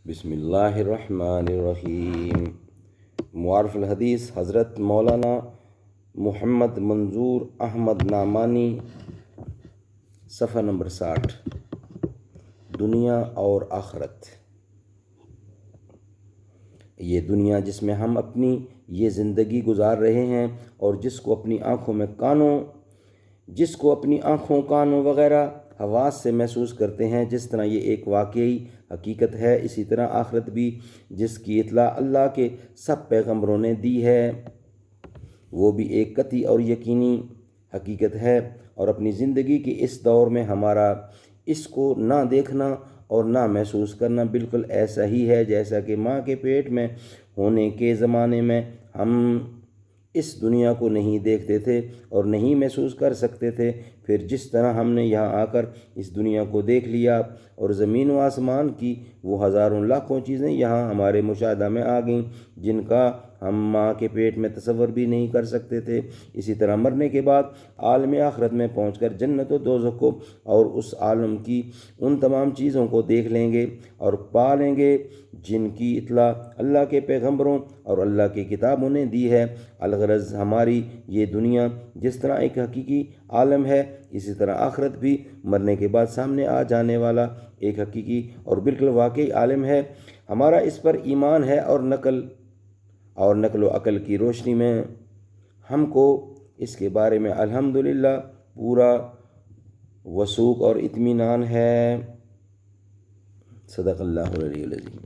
بسم اللہ الرحمن الرحیم۔ معارف الحدیث حضرت مولانا محمد منظور احمد نعمانی، صفحہ نمبر 60۔ دنیا اور آخرت۔ یہ دنیا جس میں ہم اپنی یہ زندگی گزار رہے ہیں اور جس کو اپنی آنکھوں کانوں وغیرہ حواس سے محسوس کرتے ہیں، جس طرح یہ ایک واقعی حقیقت ہے، اسی طرح آخرت بھی جس کی اطلاع اللہ کے سب پیغمبروں نے دی ہے، وہ بھی ایک قطعی اور یقینی حقیقت ہے۔ اور اپنی زندگی کے اس دور میں ہمارا اس کو نہ دیکھنا اور نہ محسوس کرنا بالکل ایسا ہی ہے جیسا کہ ماں کے پیٹ میں ہونے کے زمانے میں ہم اس دنیا کو نہیں دیکھتے تھے اور نہیں محسوس کر سکتے تھے، پھر جس طرح ہم نے یہاں آ کر اس دنیا کو دیکھ لیا اور زمین و آسمان کی وہ ہزاروں لاکھوں چیزیں یہاں ہمارے مشاہدہ میں آ گئیں جن کا ہم ماں کے پیٹ میں تصور بھی نہیں کر سکتے تھے۔ اسی طرح مرنے کے بعد عالم آخرت میں پہنچ کر جنت و دوزخ کو اور اس عالم کی ان تمام چیزوں کو دیکھ لیں گے اور پا لیں گے جن کی اطلاع اللہ کے پیغمبروں اور اللہ کی کتابوں نے دی ہے۔ الغرض ہماری یہ دنیا جس طرح ایک حقیقی عالم ہے، اسی طرح آخرت بھی مرنے کے بعد سامنے آ جانے والا ایک حقیقی اور بالکل واقعی عالم ہے۔ ہمارا اس پر ایمان ہے اور نقل و عقل کی روشنی میں ہم کو اس کے بارے میں الحمدللہ پورا وثوق اور اطمینان ہے۔ صدق اللہ العلی العظیم۔